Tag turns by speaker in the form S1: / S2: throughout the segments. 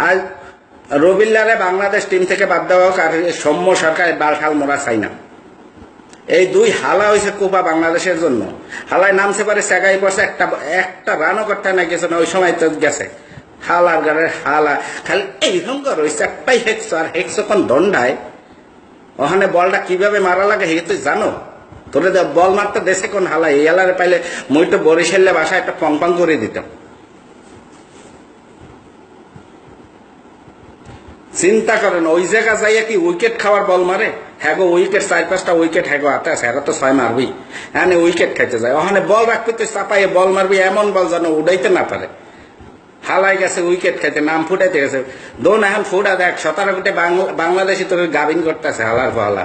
S1: আজ রবিল্লারে বাংলাদেশ টিম থেকে বাদ দেওয়া হোক, আর সৌম্য সরকার বালঠাল মোরা চাই না। এই দুই হালা হয়েছে কোপা বাংলাদেশের জন্য। হালায় নামছে পারে সেগাই পড়ছে, একটা রানও করতে না গেছে না, ওই সময় তো গেছে। হালার গাড়ের হালা খালি এইরকম রয়েছে, একটাই হেক্সো, আর হেক্সো কোন দণ্ডায় ওখানে বলটা কিভাবে মারা লাগে হে তুই জানো? তোরে বল মারতে দেশে কোন হালা, এই হালারে পাইলে মই তো বরিশালে বাসায় একটা পং করে দিতাম। চিন্তা করেন ওই জায়গা যাইয়া কি উইকেট খাওয়ার বল মারে? হ্যাঁ গো, উইকেট 4-5টা উইকেট হ্যাঁ গো হাতে আছে, হ্যাঁ তো 6 মারবি, হ্যাঁ উইকেট খাইতে যায়। ওখানে বল রাখবি তুই চাপাইয়ে বল মারবি, এমন বল যেন উড়াইতে না পারে। হালাই গেছে উইকেট খাইতে, নাম ফুটাইতে গেছে। দোন এখন ফুটা দেখ, 17 কোটি বাংলাদেশি তোর গাবিন করতেছে হালার ফলা।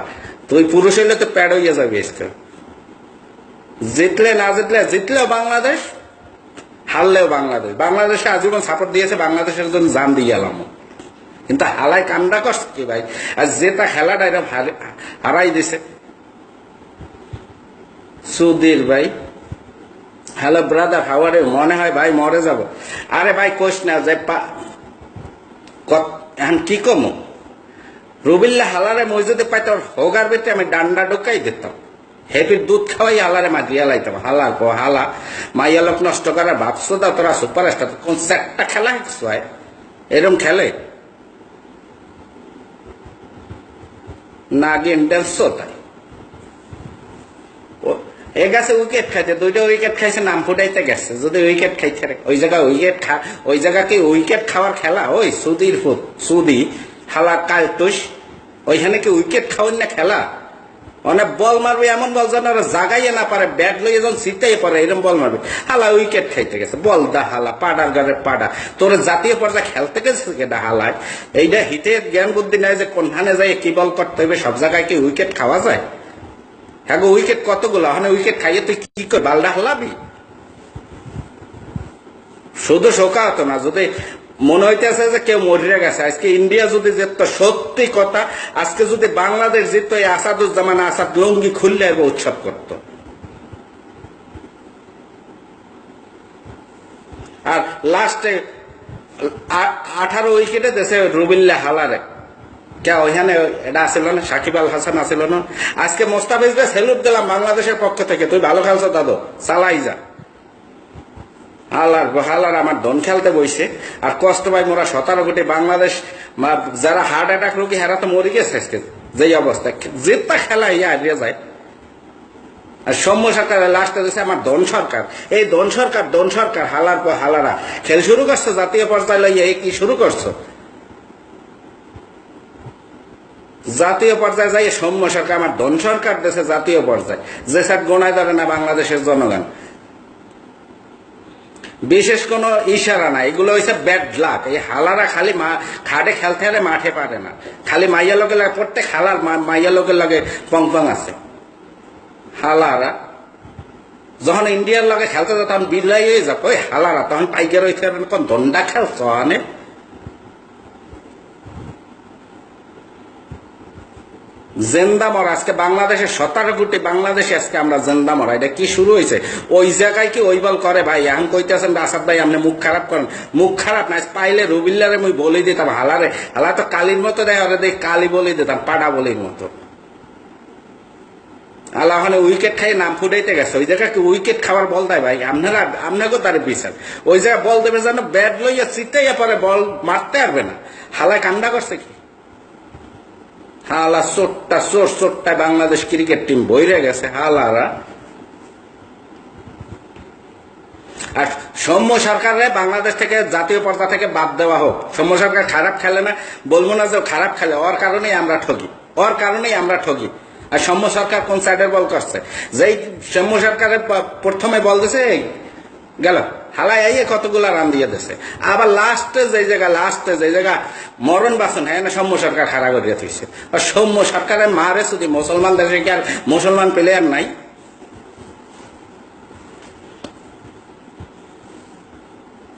S1: তুই পুরুষ হইলে তো প্যাড হইয়া যাবি। জিতলে না জিতলেও বাংলাদেশ, হারলেও বাংলাদেশ। বাংলাদেশে আজীবন সাপোর্ট দিয়েছে, বাংলাদেশের জন্য জান দিয়ে এলাম। কিন্তু হালাই কান্ডা করছে কি ভাই, আর যেটা খেলাটা এরকম হারাই দিছে। সুধীর ভাই, hello brother, how are you? মনে হয় ভাই মরে যাব। আরে ভাই কোশ না যে এখন কি কমো, রবিল্লা হালারে মই যদি পাইতো হোগার বেতে আমি ডান্ডা ঢুকাই দিতাম, হেপির দুধ খাওয়াই হালারে মাগিয়া লাইতাম। হালার পর হালা মাইয়া লোক নষ্ট করার ভাবছো দা তোরা সুপারস্টার, কোন 4টা খেলা হেঁকছো এরম খেলে না গেম ডেন্সো তাই এ গেছে উইকেট খাইতে, 2টা উইকেট খাইছে, নাম ফুটাইতে গেছে। যদি উইকেট খাইতে ওই জায়গায় ওই জায়গা কি উইকেট খাওয়ার খেলা? ওই সুদির ফুট সুদি হালা কালটুস, ওইখানে কি উইকেট খাওয়ার না খেলা? অনেক বল মারবে, এমন বল যেন জাগাইয়ে না পারে, ব্যাট লইয়ে যখন ছিটতেই পারে এরকম বল মারবে। হালা উইকেট খাইতে গেছে, বল দা হালা পাড়ার ঘরে পাড়া। তোর জাতীয় পর্যায়ে খেলতে গেছে এটা হালায়। এইটা হিতে জ্ঞান বুদ্ধি নেয় যে কোনখানে যাই কি বল করতে হবে, সব জায়গায় কি উইকেট খাওয়া যায়? হ্যাঁ গো, উইকেট কতগুলো, ওখানে উইকেট খাইয়ে তুই কি কর বালডা হালাবি? শুধু শোকা হতো না, যদি মনে হইতেছে যে কেউ মরিয়া গেছে। আজকে ইন্ডিয়া যদি যেত, সত্যি কথা, আজকে যদি বাংলাদেশ জিতত, এই আসাদুজ্জামান আসাদ লুঙ্গি খুললে উৎসব করত। আর লাস্টে 18 উইকেটে দেশে রবিল্লা হালারে কে ওইখানে এটা আসিল না, সাকিব আল হাসান আসিল না। আজকে মোস্তাফিজকে সেলুট দিলাম বাংলাদেশের পক্ষ থেকে, তুই ভালো খেলছো দাদু, চালাই যা। হালার আমার দন খেলতে বইছে, আর কষ্ট পাই মোরা 17 কোটি বাংলাদেশ। যারা হার্ট অ্যাটাক রোগী হেরা তো মরে গেছে আজকে যেই অবস্থা, যেটা খেলা ইয়া হারিয়ে যায়। আর সৌম্য সরকার লাস্টে দিয়েছে আমার দন সরকার। এই দন সরকার হালার পর হালারা খেল শুরু করছো জাতীয় পর্যায়ে লইয়া, এই কি শুরু করছো? জাতীয় পর্যায়ে যাই সৌম্য সরকার আমার দন সরকার দেশে জাতীয় পর্যায়ে, যে স্যার গোনায় ধরে না বাংলাদেশের জনগণ। বিশেষ কোনো ইশারা না, এগুলো হয়েছে ব্যাড লাক। এই হালারা খালি খাটে খেলতে হলে মাঠে পারে না, খালি মাইয়া লোকের লাগে, প্রত্যেক হালার মাইয়া লোকের লাগে পং আছে। হালারা যখন ইন্ডিয়ার লগে খেলতে যায় তখন বিলাই হয়ে যাবে। ওই হালারা তখন পাইকার হইতে কোন দণ্ডা খেলছ অনেক। জেন্দা মরা আজকে বাংলাদেশের 17 কোটি বাংলাদেশে আজকে আমরা জেন্দা মরা। এটা কি শুরু হয়েছে? ওই জায়গায় কি ওই বল করে ভাই? এখন কইতেছেন আসাদ ভাই আপনি মুখ খারাপ করেন। মুখ খারাপ না, পাইলে রবিল্লারে মুই বলে দিতাম হালারে, হালা তো কালির মতো দেয়, ওরে দেখ কালি বলে দিতাম, পাড়া বলির মতো। আল্লাহ ওখানে উইকেট খাই নাম ফুটাইতে গেছে, ওই জায়গায় কি উইকেট খাওয়ার বল দেয় ভাই? আপনাকেও তার বিচার। ওই জায়গায় বল দেবে যেন ব্যাট লইয়া চিটাইয়া পরে বল মারতে পারবে না। হালায় কান্দা করছে কি? হালা চোটটা বাংলাদেশ ক্রিকেট টিম বইরে গেছে হালারা। আর সৌম্য সরকারে বাংলাদেশ থেকে জাতীয় পর্দা থেকে বাদ দেওয়া হোক। সৌম্য সরকার খারাপ খেলে না, বলবো না যে খারাপ খেলে, ওর কারণেই আমরা ঠকি। আর সৌম্য সরকার কোন সাইডের বল করছে? যেই সৌম্য সরকারের প্রথমে বল দিছে গেল, হালাই আইয়ে কতগুলা রান দিয়ে দিছে। আবার লাস্টে যে জায়গা মরণ বাসন হ্যাঁ না, সৌম্য সরকার খাড়া করিয়া থইছে। আর সৌম্য সরকারের মারে শুধু মুসলমান দেশে কি আর মুসলমান প্লেয়ার নাই?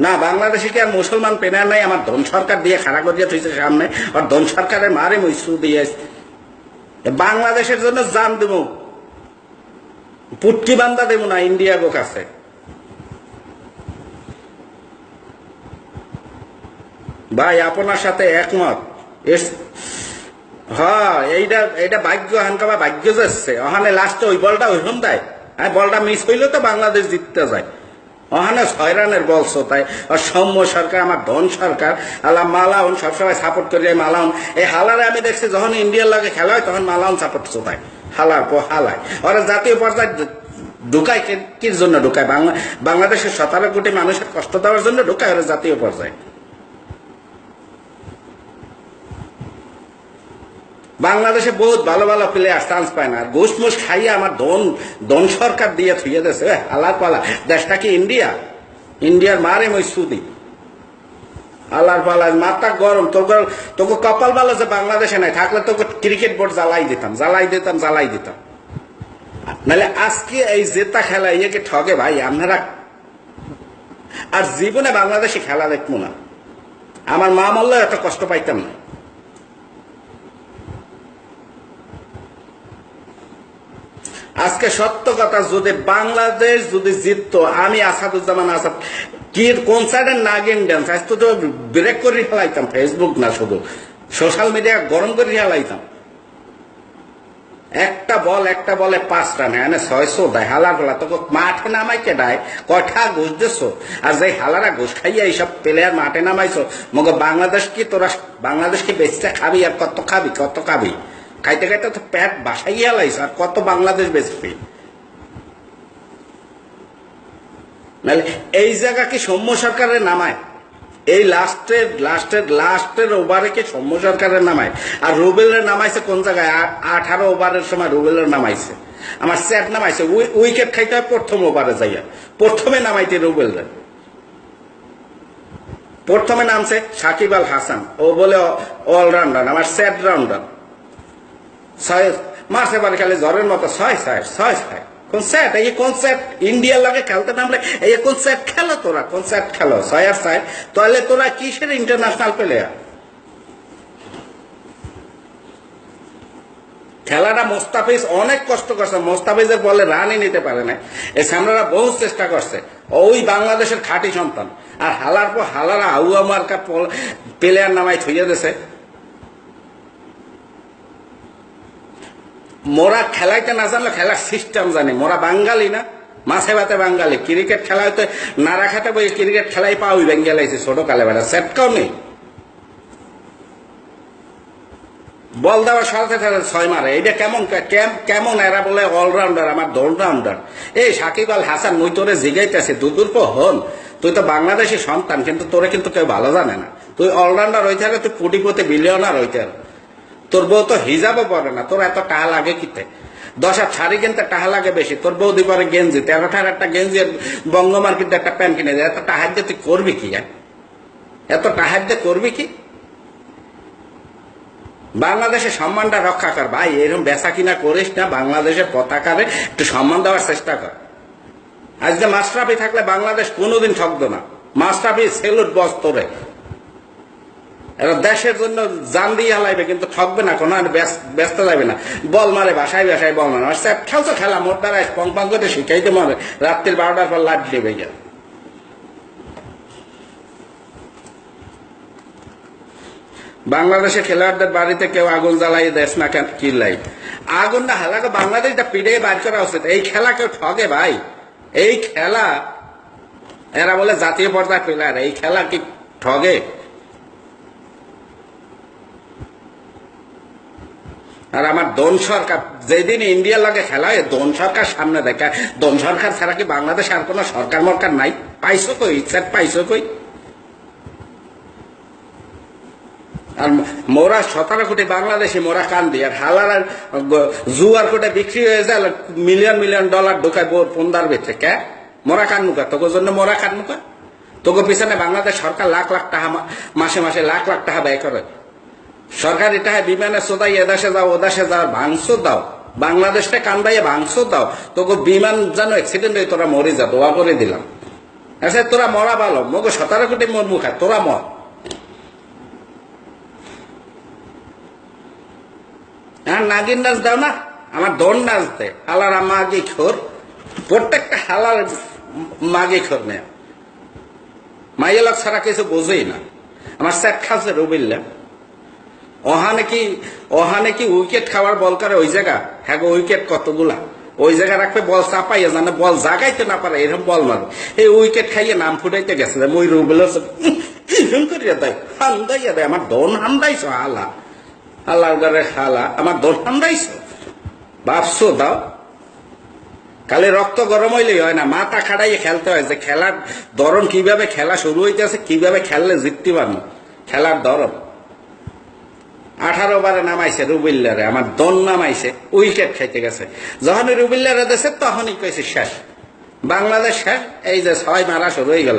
S1: না, বাংলাদেশে কি আর মুসলমান প্লেয়ার নাই? আমার ধন সরকার দিয়ে খাড়া করিয়া থইছে সামনে, আর ধন সরকারের মারে মইসু দিয়ে বাংলাদেশের জন্য জান দেব, পুটকি বান্দা দেব না ইন্ডিয়া গো কাছে। ভাই আপনার সাথে একমত। হ্যাঁ, এইটা ভাগ্য হানকাবা ভাগ্য যাচ্ছে ওখানে লাস্টে ওই বলটা ওইরকম দেয়। হ্যাঁ, বলটা মিস হইলে তো বাংলাদেশ জিততে যায়। ওখানে 6 রানের বলছো তাই। আর সৌম্য সরকার আমার ধন সরকার আল্লাহ মালাউন সবসময় সাপোর্ট করে যায়। মালাউন এই হালারে আমি দেখছি যখন ইন্ডিয়ার লাগে খেলা হয় তখন মালাউন সাপোর্ট চোতায়। হালার পর হালায় ওরা জাতীয় পর্যায়ে ঢুকায়। কির জন্য ঢুকায়? বাংলাদেশের 17 কোটি মানুষের কষ্ট দেওয়ার জন্য ঢুকায় ওরা জাতীয় পর্যায়ে। বাংলাদেশে বহুত ভালো ভালো প্লেয়ার চান্স পায় না। ঘুষ মুষ খাইয়া আমার দন সরকার দিয়ে থুয়ে দিয়েছে। আল্লাহ পালা দেশটা কি ইন্ডিয়া? ইন্ডিয়ার মারে মই সুদি আল্লাহর পালা মাথা গরম। তোকে কপাল ভালো যে বাংলাদেশে নাই, থাকলে তোকে ক্রিকেট বোর্ড জ্বালাই দিতাম। নাহলে আজকে এই জেতা খেলা ইয়েকে ঠগে ভাই আপনারা। আর জীবনে বাংলাদেশে খেলা দেখবো না। আমার মা মল্ল এত কষ্ট পাইতাম না। আজকে সত্য কথা, যদি বাংলাদেশ যদি জিততো, আমি আসাদুজ্জামান আসাদ কি কনসার্টের নাগিন ড্যান্স আজ তো ব্রেক করে ফেলাইতাম। ফেসবুক না শুধু সোশ্যাল মিডিয়া গরম করে ফেলাইতাম। একটা বলে 5 রান, হ্যাঁ 600 দেয় হালার ফেলা। তোকে মাঠে নামাই কে দেয়? কঠা ঘুষ দিচ্ছ। আর যে হালারা ঘুষ খাইয়া এইসব প্লেয়ার মাঠে নামাইছো, মগ বাংলাদেশ কি বেচতে খাবি? আর কত খাবি? খাইতে খাইতে তো পেট বাসাইয়া লাইছ। আর কত বাংলাদেশ বেচবি? নাহলে এই জায়গা কি সৌম্য সরকারের নামায়? এই লাস্টের ওভারে কি সৌম্য সরকারের নামায়? আর রুবেলের নামাইছে কোন জায়গায়? 18 ওভারের সময় রুবেলের নামাইছে। আমার সেট নামাইছে উইকেট খাইতে হয় প্রথম ওভারে যাইয়া। প্রথমে নামাইতে রুবেলের। প্রথমে নামছে সাকিব আল হাসান, ও বলে অলরাউন্ডার, আমার সেট রাউন্ডার। 6 মারছে বারে খালি জ্বরের মতো 6 কোন সেট? এই কোন সেট? ইন্ডিয়ার লাগে খেলতে নামলে এই কোন সেট খেলো তোরা? কোন সেট খেলো? 6 তাহলে তোরা কিসের ইন্টারন্যাশনাল প্লেয়ার? খেলাটা মোস্তাফিজ অনেক কষ্ট করছে। মোস্তাফিজের বলে রানই নিতে পারে না। এই সামরারা বহু চেষ্টা করছে। ওই বাংলাদেশের খাঁটি সন্তান। আর হালার পর হালারা আউয়া মার্কা প্লেয়ার নামাই থইয়া দিয়েছে। মোরা খেলাইতে না জানলে খেলার সিস্টেম জানি। মোরা বাঙালি না, মাছে ভাতে বাঙালি। ক্রিকেট খেলা হয়তো নাড়া খাতে বই ক্রিকেট খেলাই পাওই বেঙ্গালাইছে ছোট কালে বেড়া সেটকাও নেই। বল দেওয়ার সাথে 6 মারে। এইটা কেমন এরা বলে অলরাউন্ডার, আমার অলরাউন্ডার। এই সাকিব আল হাসান, মুই তোরে জিগাইতেছি দুদূর হন। তুই তো বাংলাদেশি সন্তান, কিন্তু তোরে কিন্তু কেউ ভালো জানে না। তুই অলরাউন্ডার হইতে হবে, তুই কোটিপতি বিলিয়নার হইতে হবে। তোর বউ তো হিজাবও পরে না, তোর এত টাকা লাগে কিতে? 10 শাড়ি কিনতে টাকা লাগে বেশি। তোর বউ দি পরে গেঞ্জি 13 একটা গেঞ্জি, বঙ্গ মার্কেটে একটা প্যান্ট কিনে দেয়। এত টাকা দিয়ে তুই করবি কি? এত টাকা দিয়ে করবি কি? বাংলাদেশের সম্মানটা রক্ষা কর ভাই। এরকম বেচা কিনা করিস না। বাংলাদেশের পতাকারে একটু সম্মান দেওয়ার চেষ্টা কর। আজকে মাশরাফি থাকলে বাংলাদেশ কোনোদিন ঠকতো না। মাশরাফি সেলুট বস তোরে। এরা দেশের জন্য জান দিয়ে হালাইবে, কিন্তু ঠকবে না, কোনো ব্যস্ত যাবে না। বল মারে বাসায় বল মারে। আর খেলছো খেলা মোট দ্বারা পং করে শিখাইতে মারে। রাত্রির 12টার পর লাইট দেবে গিয়া। বাংলাদেশে খেলোয়াড়দের বাড়িতে কেউ আগুন জ্বালাই দেশ না কেন কিল্লাই? আগুন না হালাকে বাংলাদেশটা পিড়ে বার করা উচিত। এই খেলা কেউ ঠগে ভাই? এই খেলা এরা বলে জাতীয় পর্যায়ে প্লেয়ার। এই খেলা কি ঠগে? আর আমার দন সরকার যেদিন ইন্ডিয়া লাগে খেলা হয়, দন সরকার সামনে দেখা। দন সরকার ছাড়া কি বাংলাদেশ আর কোন সরকার মরকার নাই? পাইছো কই? পাইছো কই? আর মোরা 17 কোটি বাংলাদেশি মোরা কান্দি। আর হালার জুয়ার কোটে বিক্রি হয়ে যায় মিলিয়ন ডলার ঢোকায় পন্দার বেচে। কে মোরা কান্নুকা? তোকে জন্য মোরা কান্নুকা? তোকে পিছনে বাংলাদেশ সরকার লাখ টাকা মাসে লাখ টাকা ব্যয় করে। সরকারি টাকা বিমানে সোদাই এদেশে যাও ওদেশে যাও, ভাঙছো দাও। বাংলাদেশটা কান্দাইয়ে ভাঙছো দাও। তোকে বিমান যেন অ্যাক্সিডেন্ট হয়ে তোরা মরে যা, দোয়া করে দিলাম। আচ্ছা তোরা মরা ভালো, মগো 17 কোটি মর মুখা, তোরা মর। হ্যাঁ নাগিন নাচ দাও না, আমার দন নাচ দে। হালারা মাগি খোর, প্রত্যেকটা হালার মাগি খোর নেয়। মাইয়ালক ছাড়া কিছু বোঝেই না। আমার সেট খাচ্ছে রুবিল্লা ওহানে কি উইকেট খাওয়ার বল করে ওই জায়গা হ্যাঁ উইকেট কতগুলা ওই জায়গা রাখবে বল চাপাইয়া জানে বল জাগাইতে না পারে এরকম বল মারবে এই উইকেট খাইয়ে নাম ফুটাইতে গেছে মই রুবেল করিয়া দেয় হান্দাইয়া দেয় আমার দন হান্দাইছ হালা আল্লাহর ঘরে হালা আমার দন হান্দাইছ ভাবছো দাও খালি রক্ত গরম হইলেই হয় না মাথা খাড়াইয়ে খেলতে হয় যে খেলার ধরন কিভাবে খেলা শুরু হইতেছে কিভাবে খেললে জিততে পারবো খেলার ধরন 18 ওভারে নামাইছে রুবিল্লারে আমার দন নামাইছে উইকেট খাইতে গেছে যখন রুবিল্লারে দেশে তখনই কইছে শেষ বাংলাদেশ শেষ এই যে 6 মারা শুরু হয়ে গেল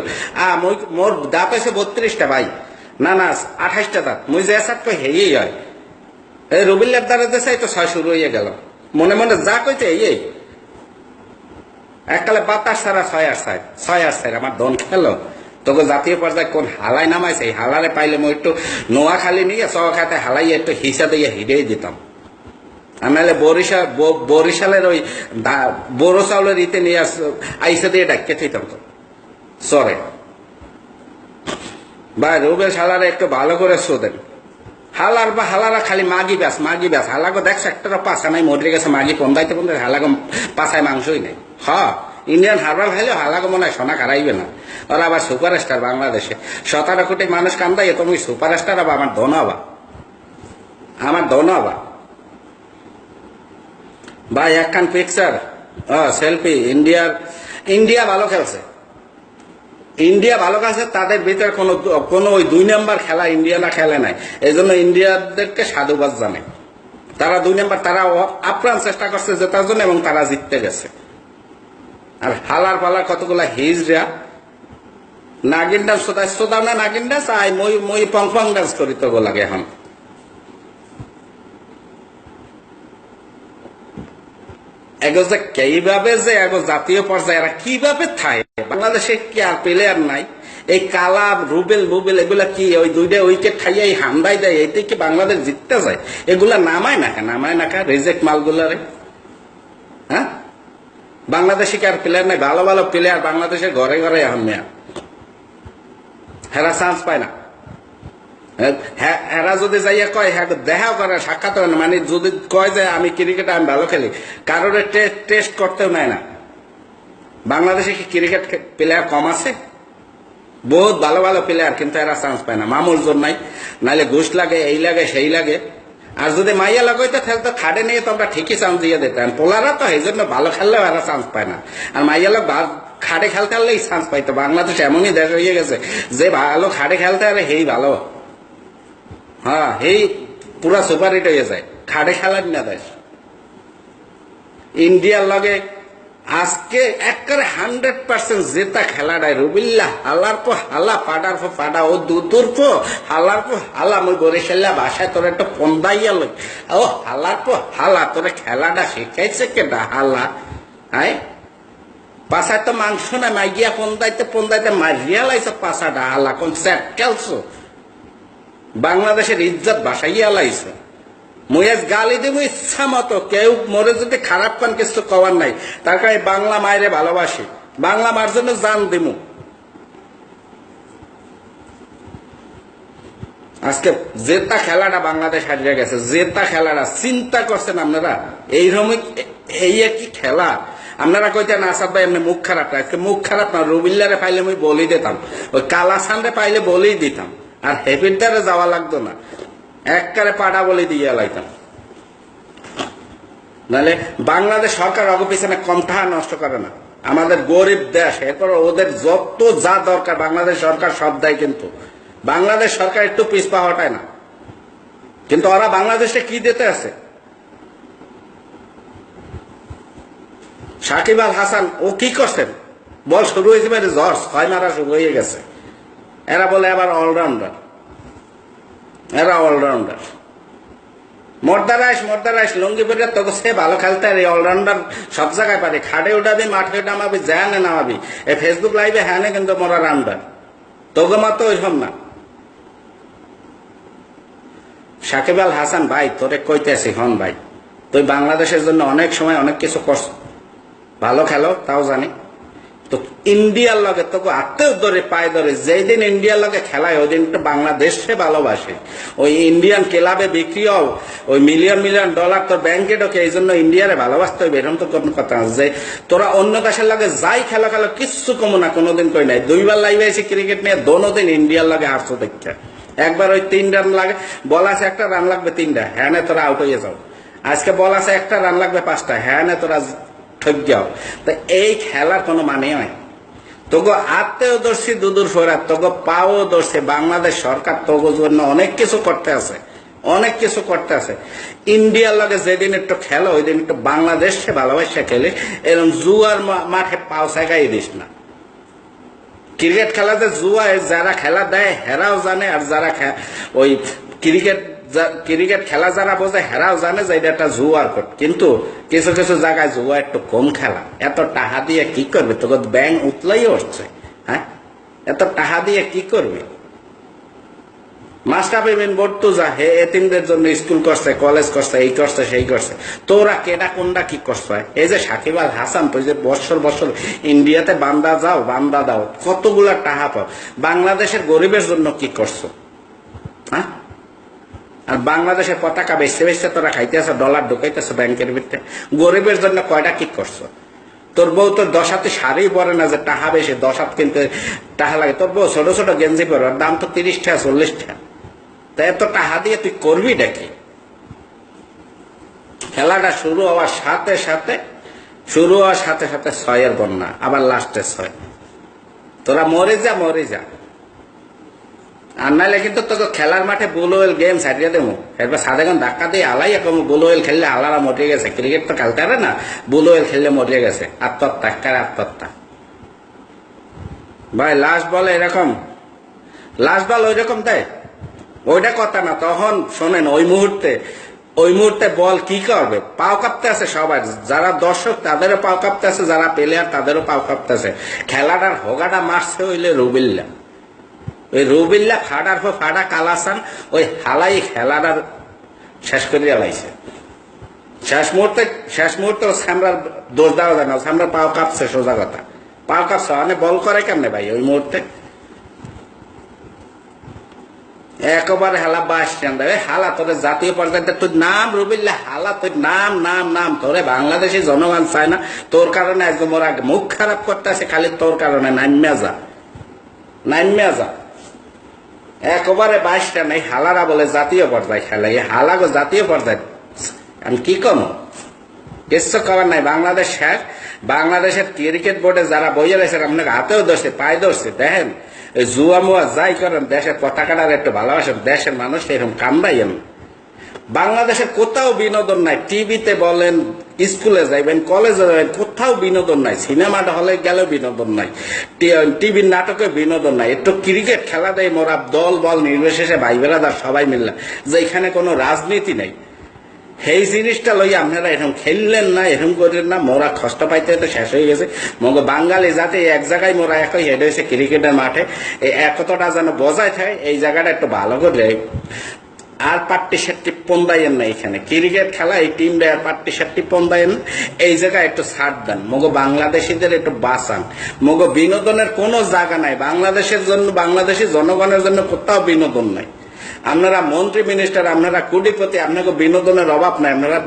S1: মোর দাঁত হয়েছে 32টা ভাই না 28টা দাঁত মুই যে সাত কই হেই হয় এই রুবিল্লার দ্বারা দেশে তো 6 শুরু হয়ে গেল মনে মনে যা কইতে এই এককালে বাতাস ছাড়া 6 আর 6 আমার দন খেলো তোকে জাতীয় পর্যায়ে কোন হালাই নামাইছে এই হালারে পাইলে মই একটু নোয়াখালী নিয়ে চখাতে হালাই একটু হিসা দিয়ে হিরেই দিতাম আর নাহলে বরিশালের ওই বড়ো চাউলের ইতে নিয়ে আইসা দিয়ে ডাকিয়ে থইতাম তো সরে ভাই রুবেল শালারে একটু ভালো করে শোধেন হালারা খালি মাগি ব্যাস হালাগো দেখছ একটা পাশা নাই মরে গেছে মাগি পন্দাইতে হালাগো পাশায় মাংসই নেই ইন্ডিয়ান হারবার খাইলেও হালাগো মনে হয় সোনা কারাইবে না ওরা আবার সুপারস্টার বাংলাদেশে 17 কোটি মানুষ কান্দাই তুমি সুপারস্টার আবার আমার ধনাবা ভাই একখান পিকচার সেলফি ইন্ডিয়া ভালো খেলছে তাদের ভিতরে কোনো ওই 2 নাম্বার খেলা ইন্ডিয়া না খেলে নাই এই জন্য ইন্ডিয়াদেরকে সাধুবাদ জানে তারা 2 নাম্বার তারা আপ্রাণ চেষ্টা করছে জেতার জন্য এবং তারা জিততে গেছে আর হালার পালার কতগুলা হিজরা নাগিন ডান্স সোদাও না নাগিন ডান্স আই মই পং ডান্স করি তো গো লাগে এখন কিভাবে যে জাতীয় পর্যায়ে এরা কিভাবে থাকে বাংলাদেশে কি আর প্লেয়ার নাই এই কালা রুবেল এগুলা কি ওই 2টা উইকেট খাইয়া এই হান্দাই দেয় এইটাই কি বাংলাদেশ জিততে যায় এগুলা নামায় না রিজেক্ট মালগুলারে হ্যাঁ বাংলাদেশে কি আর প্লেয়ার নাই ভালো প্লেয়ার বাংলাদেশের ঘরে এখন মেয়া হেরা চান্স পায় না এরা যদি যাইয়া কয় হ্যাঁ দেখাও করে সাক্ষাৎ হয় না মানে যদি কয় যে আমি ক্রিকেট আমি ভালো খেলি কারোর টেস্ট করতেও নেয় না বাংলাদেশে কি ক্রিকেট প্লেয়ার কম আছে বহুত ভালো প্লেয়ার কিন্তু এরা চান্স পায় না মামুল জোর নাই নাহলে ঘুষ লাগে এই লাগে সেই লাগে আর যদি মাইয়া লাগাইতে তাহলে তো খাড়ে নিয়ে তো আমরা ঠিকই চান্স দিয়ে দিতাম পোলারা তো এই জন্য ভালো খেললেও এরা চান্স পায় না আর মাইয়া লোক খাড়ে খেলতে পারলেই চান্স পাইতো বাংলাদেশ এমনই দেশ হয়ে গেছে যে ভালো খাড়ে খেলতে পারে সেই ভালো হ্যাঁ এই পুরা সুপার হিট হয়ে যায় খাড়ে খেলার না দেশ ইন্ডিয়ার লগে আজকে একবারে 100% জেতা খেলাটাই রুবিল্লা হালার পর হালা পাডার পর পাডা ও দুদুর পর হালার পর হালা মই বরিশাল্লা ভাষায় তোর একটা পন্দাইয়া লই ও হালার পর হালা তোরে খেলাটা শিখাইছে কেটা হালা হ্যাঁ পাশায় তো মাংস না মাইগিয়া পন্দাইতে মারিয়া লাইছে পাশাটা হালা কোন সেট খেলছো বাংলাদেশের ইজ্জত বাসাইয়া লাইছে মুই আজ গালি দেব ইচ্ছা মতো কেউ মরে যদি খারাপ কান কিছু কওয়ার নাই তার কারণে বাংলা মায়েরে ভালোবাসি বাংলা মার জন্য জান দিমু আজকে জেতা খেলাটা বাংলাদেশ হারিয়ে গেছে জেতা খেলাটা চিন্তা করছেন আপনারা এইরকম এই কি খেলা আপনারা কইতেন আসাদ ভাই এমনি মুখ খারাপ আজকে মুখ খারাপ না রুবিল্লারে পাইলে আমি বলি দিতাম ওই কালাসানরে পাইলে বলেই দিতাম আর হেপিটারে যাওয়া লাগতো না একবারে পাড়া বলে দিয়ে লাইতাম নাহলে বাংলাদেশ সরকার অগ পিছনে কম টাকা নষ্ট করে না আমাদের গরিব দেশ এরপর ওদের যত যা দরকার বাংলাদেশ সরকার সব দেয় কিন্তু বাংলাদেশ সরকার একটু পিছপা হটায় না কিন্তু ওরা বাংলাদেশে কি দিতে আছে সাকিব আল হাসান ও কি করছেন বল শুরু হয়েছে মানে জ্বর 6 মারা শুরু হয়ে গেছে এরা বলে আবার অলরাউন্ডার মর্দারাইশ লুঙ্গি পরে তোকে সে ভালো খেলতে আর অলরাউন্ডার সব জায়গায় পারে খাটে উঠাবি মাঠে নামাবি জানে নামাবি এই ফেসবুক লাইভে হ্যাঁ কিন্তু মোরা রাউন্ডার তোকে মতো ওইরকম না সাকিব আল হাসান ভাই তোরে কইতেছি হন ভাই তুই বাংলাদেশের জন্য অনেক সময় অনেক কিছু করছ ভালো খেলো তাও জানি তো ইন্ডিয়ার লগে তোকে আত্মেও ধরে পায়ে ধরে যেই দিন ইন্ডিয়ার লগে খেলায় ওই দিন তো বাংলাদেশে ভালোবাসে। ওই ইন্ডিয়ান ক্লাবে বিক্রিও ওই মিলিয়ন মিলিয়ন ডলার তোর ব্যাংকে ঢোকে, এই জন্য ইন্ডিয়ারে ভালোবাসতে হবে, এরকম তো কোনো কথা আছে যে তোরা অন্য দেশের লগে যাই খেলা খেলো কিচ্ছু কমো না, কোনোদিন কই নাই। দুইবার লাইভে এসে ক্রিকেট নিয়ে দোনোদিন ইন্ডিয়ার লগে হারছো দেখতে। একবার ওই 3 রান লাগে, বল আছে 1টা, রান লাগবে 3টা, হ্যাঁ না তোরা আউট হয়ে যাও। আজকে বল আছে 1টা, রান লাগবে 5টা, হ্যাঁ না তোরা ঠক যাও। তো এই খেলার কোনো মানে হয়? তোগো আত্মেও দর্শী দুদূর ফেরাত, তোগো পাও দর্শী। বাংলাদেশ সরকার তোগো জন্য অনেক কিছু করতে আছে, অনেক কিছু করতে আছে। ইন্ডিয়ার লগে যেদিন একটু খেলো ওই দিন একটু বাংলাদেশে ভালোবাসা খেলে, এরকম জুয়ার মাঠে পাও সাইকাই দিস না। ক্রিকেট খেলাতে জুয়ায় যারা খেলা দেয় হেরাও জানে, আর যারা ওই ক্রিকেট খেলা যারা বোঝে হেরাও জানে যে এটা একটা জুয়ার কোট। কিন্তু কিছু কিছু জায়গায় জুয়া একটু কম খেলা। এত টাকা দিয়ে কি করবে? তোকে ব্যাংক উতলাই উঠছে, হ্যাঁ? এত টাকা দিয়ে কি করবে? মাস্টার পেমেন্ট বোর্ড তো যা হে এতিমদের জন্য স্কুল করছে, কলেজ করছে, এই করছে, সেই করছে। তোরা কেডা কোনটা কি করছে? এই যে সাকিব আল হাসান, তুই যে বছর বছর ইন্ডিয়াতে বান্দা যাও, বান্দা দাও, কতগুলা টাকা পাও, বাংলাদেশের গরিবের জন্য কি করছো? হ্যাঁ? আর বাংলাদেশের পতাকা বেচতে বেচতে তোরা খাইতেছ, ডলার ঢুকাইতেছ ব্যাংকের ভিতরে। গরিবের জন্য কয়টা কি করছো? তোর বউ তোর 10 হাতে শাড়ি পরে না যে টাকা বেশি, 10 হাত কিনতে টাকা লাগে। তোর বউ ছোট ছোট গেঞ্জি পরে, দাম তো 30 টাকা 40 টাকা। তাই এত টাকা দিয়ে তুই করবি নাকি? খেলাটা শুরু হওয়ার সাথে সাথে 6-এর বন্যা, আবার লাস্টে 6। তোরা মরে যা, মরে যা। আর নাইলে কিন্তু তোকে খেলার মাঠে বুলোয়েল গেম ছাড়িয়ে দেবো। এরপর সাদেগান ধাক্কা দিয়ে আলাই এখন বুলোয়েল খেললে আলারা মরিয়ে গেছে। ক্রিকেট তো খেলতে পারে না, বুলোয়েল খেললে মরিয়ে গেছে। আত্মহত্যা, কার আত্মহত্যা? ভাই লাস্ট বলে এরকম, লাস্ট বল ওই রকম দেয়, ওইটা কথা না। তখন শোনেন, ওই মুহূর্তে বল কি করবে? পাও কাঁপতে আছে সবাই, যারা দর্শক তাদেরও পাও কাঁপতে আছে, যারা প্লেয়ার তাদেরও পাও কাঁপতে আছে। খেলাটার হোগাটা মারছে হইলে রুবিল্লা। ওই রুবিল্লা ফাটার পর ফাটা কালাসান ওই হালাই খেলাটার শেষ করে লাইছে। শেষ মুহূর্তে সামরার দোষ দেওয়া যায় না, সামরার পাও কাঁপছে, সোজা কথা। পাও কাঁপছে মানে বল করে কেমনে ভাই ওই মুহূর্তে? একবার হালা 22 রান দেবে। হালা তোর জাতীয় পর্যায়ে তোর নাম রুবিল্লা, হালা তোর নাম নাম নাম তোরে বাংলাদেশি জনগণ চায় না। তোর কারণে একদম ওরা মুখ খারাপ করতে আছে, খালি তোর কারণে। নাইমা যা একবারে 22 রান। এই হালারা বলে জাতীয় পর্যায়ে খেলে, এই হালাগো জাতীয় পর্যায়ে। আমি কি কম কিছু করার নাই। বাংলাদেশ শেষ। বাংলাদেশের ক্রিকেট বোর্ডে যারা বইয়ে রয়েছে আপনাকে হাতেও ধরছে, পায়ে ধরছে। দেখেন জুয়া মুয়া যাই করেন, দেশের পতাকাটার একটু ভালোবাসেন, দেশের মানুষ এরকম কামড়াইয়েন। বাংলাদেশের কোথাও বিনোদন নাই। টিভিতে বলেন, স্কুলে যাইবেন, কলেজে যাবেন, কোথাও বিনোদন নাই। সিনেমা হলে গেলেও বিনোদন নাই, টিভির নাটকে বিনোদন নাই। একটু ক্রিকেট খেলা দেয় মোরা দল বল নির্বিশেষে, ভাই বেড়াদার সবাই মিললাম, যে এখানে কোনো রাজনীতি নাই। সেই জিনিসটা লই আপনারা এরকম খেললেন না, এরকম করেন না। মোরা কষ্ট পাইতে তো শেষ হয়ে গেছে। মগো বাঙালি যাতে এক জায়গায় মোরা একই হেড হয়েছে ক্রিকেটের মাঠে, এই একতাটা যেন বজায় থাকে, এই জায়গাটা একটু ভালো করে। আর পাট্টি সাট্টি পন্দাইয়েন না এখানে ক্রিকেট খেলা, এই টিমটা আর পাট্টি সাট্টি পন্দাইয়েন। এই জায়গায় একটু ছাড় দেন, মগো বাংলাদেশিদের একটু বাঁচান। মগো বিনোদনের কোনো জায়গা নাই বাংলাদেশের জন্য, বাংলাদেশি জনগণের জন্য কোথাও বিনোদন নাই। আপনারা মন্ত্রী মিনিস্টার, আপনারা কোটিপতি, আপনাকে বিনোদনের অভাব নাই। আপনারা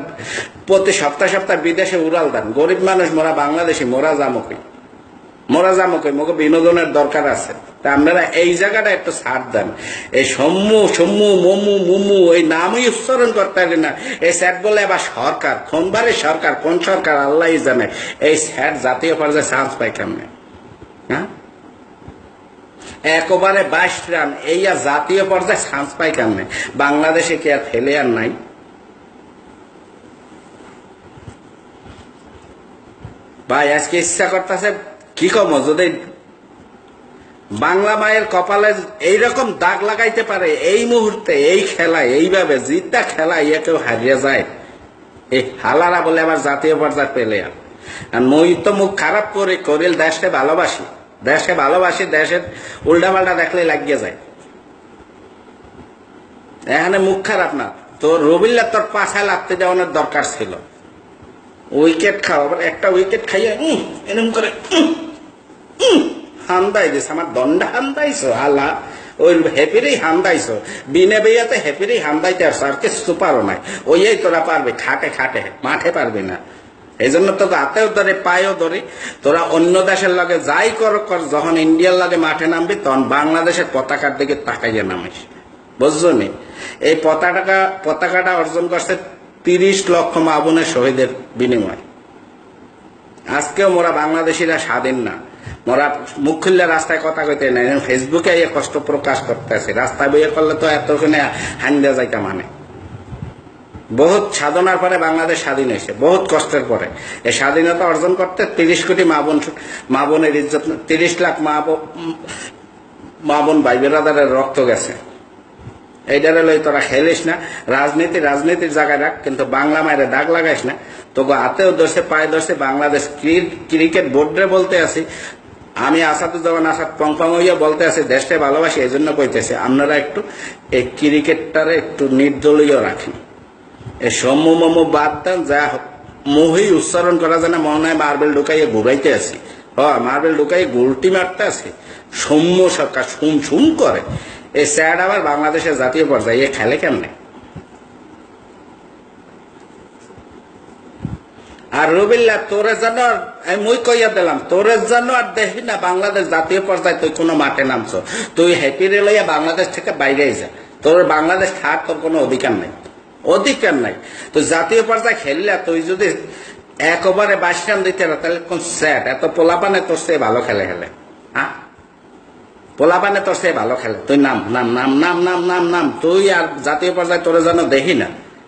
S1: প্রতি সপ্তাহে বিদেশে উড়াল দেন। গরিব মানুষ মোরা বাংলাদেশি, মোরা জামুকই মোকে বিনোদনের দরকার আছে। তা আপনারা এই জায়গাটা একটু ছাড় দেন। এই সম্মু মমু এই নামই উচ্চারণ করতে পারি না। এই স্যাট বলে আবার সরকার, কোনবারে সরকার, কোন সরকার আল্লাহ জানে। এই স্যাট জাতীয় পর্যায়ে চান্স পাই কেমনে? হ্যাঁ, একবারে 22 রান, এই আর জাতীয় পর্যায়ে চান্স পাই কেমনে? বাংলাদেশে কি আর ফেলে আর নাই? ভাই আজকে ইচ্ছা করতেছে কি কম, যদি বাংলা মায়ের কপালে এইরকম দাগ লাগাইতে পারে এই মুহূর্তে, এই খেলায় এইভাবে জিতটা খেলা ইয়ে কেউ হারিয়ে যায়। এই হালারা বলে আবার জাতীয় পর্যায়ে পেলে। আর মই তো মুখ খারাপ করিল দেশকে ভালোবাসি, দেশের উল্টা পাল্টা দেখলে লাগিয়ে যায়। এখানে মুখ খারাপ না, তোর রবিল্লা তোর পাছায় লাগতে যাওয়ানোর দরকার ছিল। উইকেট খাও, আবার একটা উইকেট খাইয়া এরকম করে হান্দাই দিস আমার দণ্ডা হান্দাইছো আলা ওই হ্যাপিরেই হান্দাইছো বিনে বেয়াতে হ্যাপিরেই হান্দাইতে আসছো আর কিছু পারো নাই ওই তোরা পারবে খাটে খাটে মাঠে পারবি না এই জন্য তোকে হাতেও ধরে পায়েও ধরে তোরা অন্য দেশের লগে যাই কর যখন ইন্ডিয়ার লগে মাঠে নামবি তখন বাংলাদেশের পতাকার দিকে তাকাইয়া নামিস বুঝছো নি এই পতাকাটা অর্জন করছে 30 লক্ষ মা বোনের শহীদের বিনিময় আজকেও মোরা বাংলাদেশিরা স্বাধীন না মোরা মুখ খুললে রাস্তায় কথা কইতে নাই ফেসবুকে এই কষ্ট প্রকাশ করতেছে রাস্তায় বইয়ে করলে তো এতখানে হাইন্দা যাইতা মানে বহুত সাধনার পরে বাংলাদেশ স্বাধীন হয়েছে বহুত কষ্টের পরে এই স্বাধীনতা অর্জন করতে 30 কোটি মা বোনের ইজ্জত 30 লাখ মা বোন ভাই বেরাদারের রক্ত গেছে এইটারে লই তোরা খেলিস না রাজনীতির জায়গায় রাখ কিন্তু বাংলা মায়ের দাগ লাগাইস না তোকে হাতেও ধরছে পায়ে ধরছে বাংলাদেশ ক্রিকেট বোর্ডে বলতে আছি আমি আসাদুজ্জামান আসাদ পংপং হইয়া বলতে আছি দেশটা ভালোবাসি এই জন্য কইতেছি আপনারা একটু এই ক্রিকেটটারে একটু নির্দলীয় রাখেন এই সম্মু বাদ দেন যা মুহি উচ্চারণ করা যায় না মনে হয় মার্বেল ঢুকাইয়ে ঘুরাইতে আছি মার্বেল ঢুকাইয়ে গোলটি মারতে আছি সৌম্য সরকার শুম করে এই স্যাড আবার বাংলাদেশের জাতীয় পর্যায়ে এ খেলে কেমনে আর রবিল্লা তোরে যেন মুই কইয়া দিলাম তোরে যেন আর দেখি না বাংলাদেশ জাতীয় পর্যায়ে তুই কোনো মাঠে নামছো তুই হ্যাপি রে লইয়া বাংলাদেশ থেকে বাইরে যা তোর বাংলাদেশ থাক তোর কোনো অধিকার নাই তো জাতীয় পর্যায়ে খেললে তুই যদি 1 ওভারে 22 রান দিতে তাহলে কোন স্যাট এত পোলাপানে তোর সে ভালো খেলে হ্যাঁ পোলাপানে তোর সে ভালো খেলে তুই নাম তুই আর জাতীয় পর্যায়ে তোর যেন দেখি না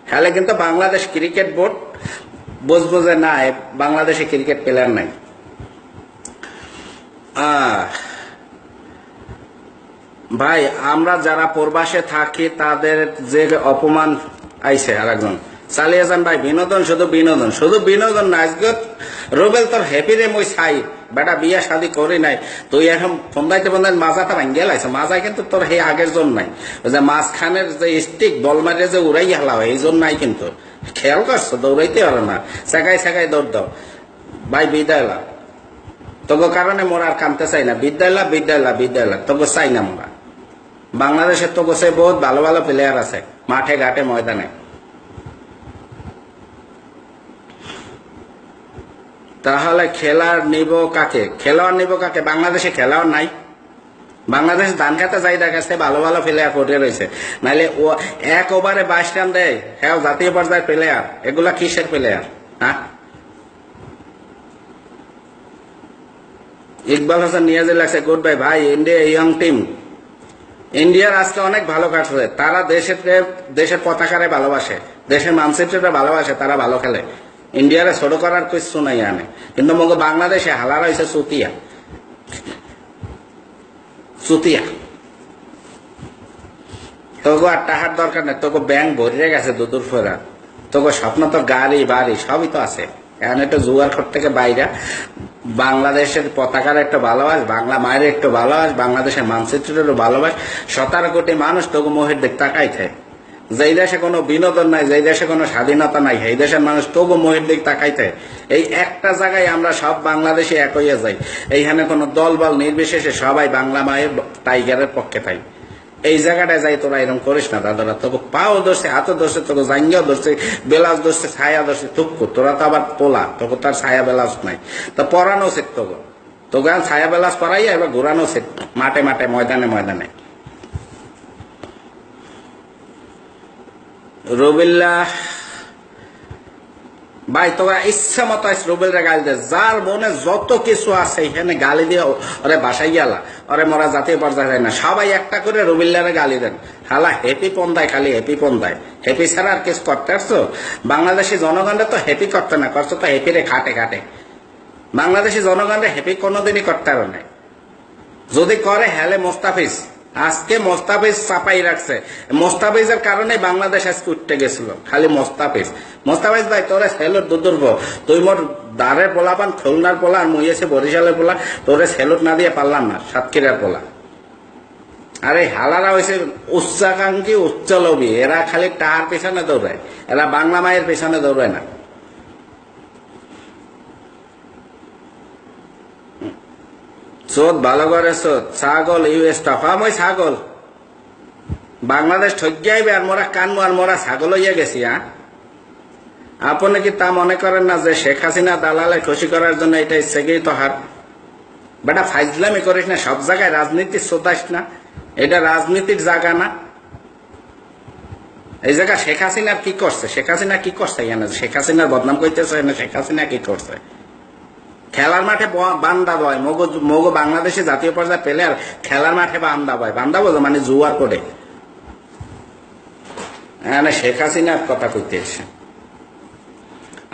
S1: খেলে কিন্তু বাংলাদেশ ক্রিকেট বোর্ড বুঝবো যে না বাংলাদেশে ক্রিকেট প্লেয়ার নাই ভাই আমরা যারা প্রবাসে থাকি তাদের যে অপমান আইছে আর একজন চালিয়ে যান ভাই বিনোদন শুধু বিনোদন না আজকে রুবেল তোর হ্যাপি রে মই চাই বেটা বিয়া শাদি করি নাই তুই এখন ফন্দাইতে মাজাটা ভাঙ্গিয়ে লাইছে মাজায় কিন্তু তোর সেই আগের জন নাই ওই যে মাঝখানের যে স্টিক বল মারিয়ে যে উড়াই হালা হয় এই জন নাই কিন্তু খেয়াল করছো দৌড়াইতে পারো না সেকাই দৌড় দাও ভাই বিদায় লাভ তোকে কারণে মোরা আর কানতে চাই না বিদ্যালয় তোকে চাই না মোরা বাংলাদেশের তো গোছে বহুত ভালো প্লেয়ার আছে মাঠে ঘাটে ময়দানে তাহলে খেলোয়াড় নিব কাকে বাংলাদেশে খেলোয়াড় নাই বাংলাদেশ ধান খাতে যাই দেখাচ্ছে ভালো প্লেয়ার পড়ে রয়েছে নাইলে ও 1 ওভারে 22 রান দেয় হ্যাঁ জাতীয় পর্যায়ের প্লেয়ার এগুলা কিসের প্লেয়ার হ্যাঁ ইকবাল হাসান নিয়াজে লাগছে গুড বাই ভাই ইন্ডিয়া ইয়ং টিম ইন্ডিয়ার আজকে অনেক ভালো কাটছে তারা দেশের পতাকারে ভালোবাসে দেশের মানচিত্রটা ভালোবাসে তারা ভালো খেলে ইন্ডিয়ারে ছোট করার কিছু নাই আনে কিন্তু মগো বাংলাদেশে হালারা হয়েছে চুতিয়া তোকে আর টাকার দরকার নেই তোকে ব্যাংক ভরে গেছে দুদূর ফেরা তোকে স্বপ্ন তো গাড়ি বাড়ি সবই তো আছে এখন একটু জুয়ার ঘর থেকে বাইরে বাংলাদেশের পতাকার একটু ভালোবাস বাংলা মায়ের একটু ভালোবাস বাংলাদেশের মানচিত্রেরও ভালোবাস 17 কোটি মানুষ তোকে মোহের দিক তাকাই থাকে যেই দেশে কোনো বিনোদন নাই যেই দেশে কোনো স্বাধীনতা নাই এই দেশের মানুষ তবু মোহের দিক তাকাইতে এই একটা জায়গায় আমরা সব বাংলাদেশে এক হইয়া যাই এইখানে কোনো দল বল নির্বিশেষে সবাই বাংলা মায়ের টাইগারের পক্ষে থাই এই জায়গাটায় যাই তোরা এরকম করিস না দাদারা তোকে পাও ধরছে হাতও ধরছে তোকে জাঙ্গিয়াও ধরছে বেলাস ধরছে ছায়া ধরছে থুক্কু তোরা তো আবার পোলা তোকে তার ছায়া বেলাস নাই তা পরানো সেট তোকে ছায়া বেলাস পরাইয়া এবার ঘোরানো সেট মাঠে ময়দানে রবিল্লা ভাই তোরা ইচ্ছা মতো রুবেলরে গালি দে যার মনে যত কিছু আছে এখানে গালি দিয়ে ওরে বাসাই গেলা ওরে মরা জাতীয় পর্যায়ে যায় না সবাই একটা করে রুবিল্লারে গালি দেন হালা হ্যাপি পন্দায় খালি হ্যাপি ছাড়া আর কিছু করতে আসছো বাংলাদেশি জনগণরা তো হ্যাপি করতে না করছো তো হ্যাপি রে খাটে বাংলাদেশি জনগণরা হ্যাপি কোনোদিনই করতে পারে না যদি করে হেলে মোস্তাফিজ আজকে মোস্তাফিজ চাপাই রাখছে মোস্তাফিজের কারণে বাংলাদেশ আজকে উঠতে গেছিল খালি মোস্তাফিজ ভাই তোরে সেলুট দুর্ব তুই মোর দাঁড়ের পোলা পান খুলনার পোলা আর মুই এসে বরিশালের পোলা তোরে সেলুট না দিয়ে পারলাম না সাতক্ষীরার পোলা আরে হালারা হয়েছে উচ্চাকাঙ্ক্ষী উচ্চলবী এরা খালি টাহার পেছনে দৌড়ায় এরা বাংলা মায়ের পেছনে দৌড়ায় না চোদ ভালো করে চোদ ছাগল ইউএস টাফা মই ছাগল বাংলাদেশ ঠকিয়াইবে আর মোরা কানমু আর মোরা ছাগল হইয়া গেছি। আপনি কি তা মনে করেন না যে শেখ হাসিনা দালালে খুশি করার জন্য এটা ইচ্ছেকেই তো হার? বেটা ফাইজলামি করিস না, সব জায়গায় রাজনীতি শোধাস না, এটা রাজনীতির জায়গা না। এই জায়গা শেখ হাসিনার কি করছে? শেখ হাসিনা কি করছে? শেখ হাসিনার বদনাম করতেছে না, শেখ হাসিনা কি করছে? খেলার মাঠে বান্দা বয় মগো বাংলাদেশে জাতীয় পর্যায়ে প্লেয়ার খেলার মাঠে বান্দা বয়, বান্দা বোঝো মানে জুয়ার করে। শেখ হাসিনার কথা কইতেছে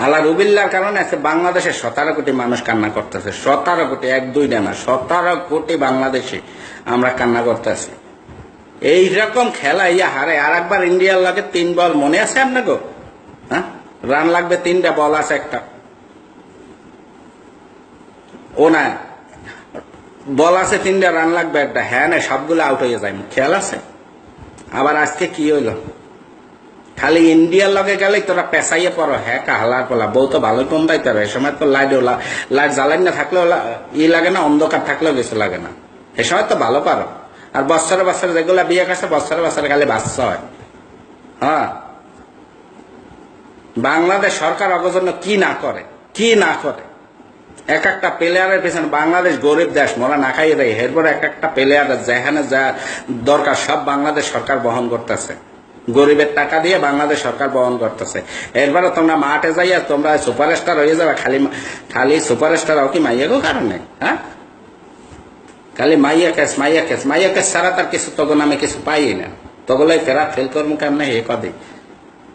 S1: আল্লাহ রুবিল্লার কারণে আজকে বাংলাদেশে 17 কোটি মানুষ কান্না করতেছে। 17 কোটি, 1-2 না, 17 কোটি বাংলাদেশে আমরা কান্না করতেছি। এইরকম খেলা ইয়া হারে। আর একবার ইন্ডিয়ার লাগে 3 বল, মনে আছে আপনাকে? হ্যাঁ, রান লাগবে 3টা, বল আছে একটা। ও না, বল আছে 3টা, রান লাগবে একটা। হ্যাঁ না, সবগুলো আউট হয়ে যায়, খেয়াল আছে? আবার আজকে কি হইল? খালি ইন্ডিয়ার লগে গেলেই তোরা পেশাইয়ে পড়ো। হ্যাঁ কাহালার পোলা, বউ তো ভালোই কম দায়িত্ব। এ সময় তো লাইট জ্বালাই না থাকলেও লাগে না, অন্ধকার থাকলেও কিছু লাগে না। এ সময় তো ভালো পারো। আর বছরে বছরে যেগুলা বিয়ে করছে বছরে বছরে খালি বাচ্চা হয়। হ্যাঁ, বাংলাদেশ সরকার অগর জন্য কি না করে, কি না করে। এক একটা প্লেয়ারের পেছনে, বাংলাদেশ গরিব দেশ, মোরা না খাই দেয়। এরপরে এক একটা প্লেয়ার যেখানে যা দরকার সব বাংলাদেশ সরকার বহন করতেছে, গরিবের টাকা দিয়ে বাংলাদেশ সরকার বহন করতেছে। এরপরে তোমরা মাঠে যাইয়া তোমরা সুপারস্টার হয়ে যাবে। খালি সুপারস্টার হও কি মাইয়াগো কারণে? হ্যাঁ, খালি মাইয়া কেস ছাড়া তার কিছু তখন আমি কিছু পাই না। তগুলাই ফেরাত ফেল করবো কেমন হে কদি।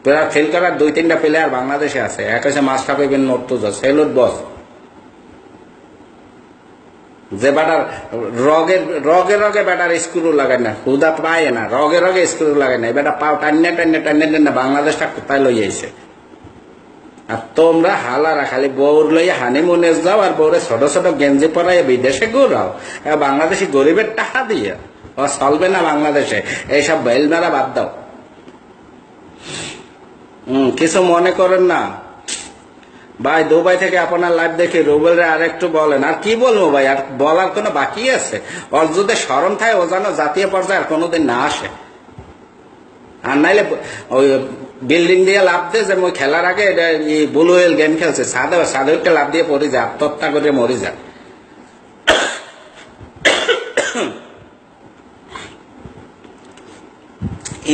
S1: ফেরাত ফেল করার 2-3টা প্লেয়ার বাংলাদেশে আছে। এক হচ্ছে মাস্টাফি বিন মর্তুজা, সেলুট বস, যে বেটার রগে রগে রগে বেটার স্ক্রু লাগায় না, হুদা পায় না, রগে রগে স্ক্রু লাগায় না। বেটা পাও টান্নে বাংলাদেশটা কোথায় লই আইছে। আর তোমরা হালারা খালি বউর লইয়া হানিমুনে যাও আর বউরে ছোট ছোট গেঞ্জি পরাই বিদেশে ঘুরাও। বাংলাদেশি গরিবের টাকা দিয়ে ও চলবে না বাংলাদেশে। এইসব বেল মেরা বাদ দাও। কিছু মনে করেন না ভাই। দুবাই থেকে আপনার লাইভ দেখে রুবেলরে আর একটু বলেন। আর কি বলবো ভাই, আর বলার কোনো বাকি আছে? ওর যদি শরম থাকে ও যেন জাতীয় পর্যায়ে আর কোনোদিন না আসে। আর নাইলে ওই বিল্ডিং দিয়ে লাভ দিয়ে যে খেলার আগে ব্লু ওয়েল গেম খেলছে, সাদে লাভ দিয়ে পড়ে যায়, আত্মহত্যা করে মরে যায়।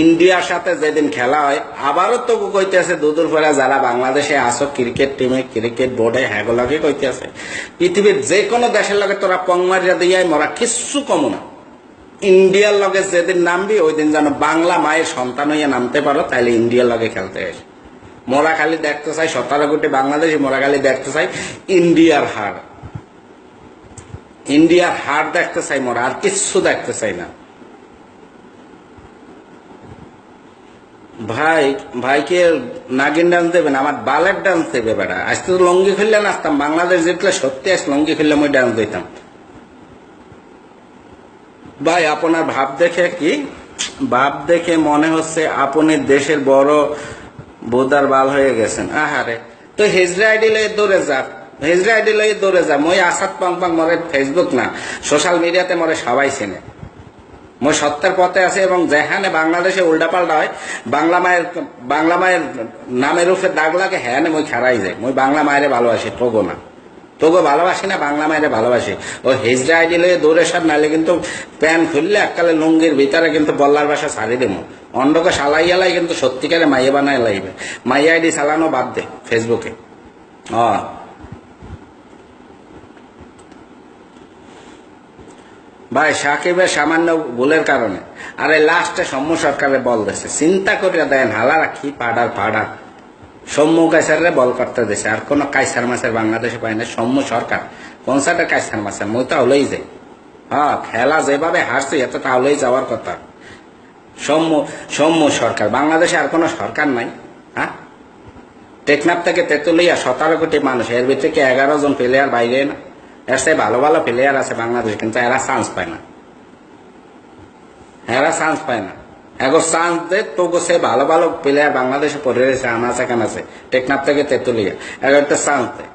S1: ইন্ডিয়ার সাথে যেদিন খেলা হয় আবারও তো কইতেছে দুদুর পরে যারা বাংলাদেশে আসো ক্রিকেট টিমে, ক্রিকেট বোর্ডে, হ্যাগোলাকে কইতেছে পৃথিবীর যে কোনো দেশের লগে তোরা পং মারিয়া দিয়ে মরা কিচ্ছু কম না। ইন্ডিয়ার লগে যেদিন নামবি ওই দিন যেন বাংলা মায়ের সন্তান হইয়া নামতে পারো, তাইলে ইন্ডিয়ার লগে খেলতে আসে। মোরা খালি দেখতে চাই 17 কোটি বাংলাদেশি, মোরা খালি দেখতে চাই ইন্ডিয়ার হার, ইন্ডিয়ার হার দেখতে চাই মোরা, আর কিচ্ছু দেখতে চাই না। ভাই ভাইকে নাগিন ডান্স দেবেন, আমার বালের ডান্স দেবে বেড়া। আজ তো লঙ্গি খুললে নাচতাম, বাংলাদেশ জিতলে সত্যি আজ লঙ্গি খুললে আমি ডান্স দিতাম। ভাই আপনার ভাব দেখে কি, ভাব দেখে মনে হচ্ছে আপনি দেশের বড় বোদার বাল হয়ে গেছেন। আহারে, তো হিজরা আইডি লয়ে দৌড়ে যা, হিজরা আইডি লয়ে দৌড়ে যা। মই আসাদ পাং পাং মরে ফেসবুক না সোশ্যাল মিডিয়াতে মরে সবাই চেনে। মই সত্যের পথে আছে এবং যেখানে বাংলাদেশে উল্টাপাল্টা হয় বাংলা মায়ের নামের উপরে দাগ লাগে, হ্যাঁ মই খারাই যায়। মই বাংলা মায়েরে ভালোবাসি, তোগো না, তোগো ভালোবাসি না, বাংলা মায়েরে ভালোবাসি। ও হিজড়া আইডি লয়ে দৌড়ে সব, নাহলে কিন্তু প্যান খুললে এককালে লুঙ্গির ভিতরে কিন্তু বল্লার বাসা ছাড়ি দেবো। অন্ডকে সালাইয়ালাই কিন্তু সত্যিকারে মাইয়ে বানায় লাগবে। মাইয়া আইডি চালানো বাদ দে ফেসবুকে। ভাই সাকিবের সামান্য ভুলের কারণে আরে লাস্টে সৌম্য সরকারের বল দিয়েছে। চিন্তা করিয়া দেন হালারা কি পাড়া সৌম্য কাইসারে বল করতে দিয়েছে। আর কোন কাইসার মাছের বাংলাদেশে পায় না। সৌম্য সরকার কোন সাইডের কাইসার মাছের, মই তো হলেই যাই। হ্যাঁ, খেলা যেভাবে হারছে এত তাহলেই যাওয়ার কথা। সৌম্য সরকার, বাংলাদেশে আর কোন সরকার নাই। হ্যাঁ, টেকনাফ থেকে তেতুলিয়া 17 কোটি মানুষ, এর ভিতরে কি 11 জন প্লেয়ার বাইরে না? এর সাথে ভালো ভালো প্লেয়ার আছে বাংলাদেশ, কিন্তু এরা চান্স পায় না, এরা চান্স পায় না। এখন চান্স দে তো সে ভালো ভালো প্লেয়ার বাংলাদেশে পড়ে রয়েছে, আনাচে কানাচে টেকনাফ থেকে তেতুলিয়া, এখন তো চান্স দেয়।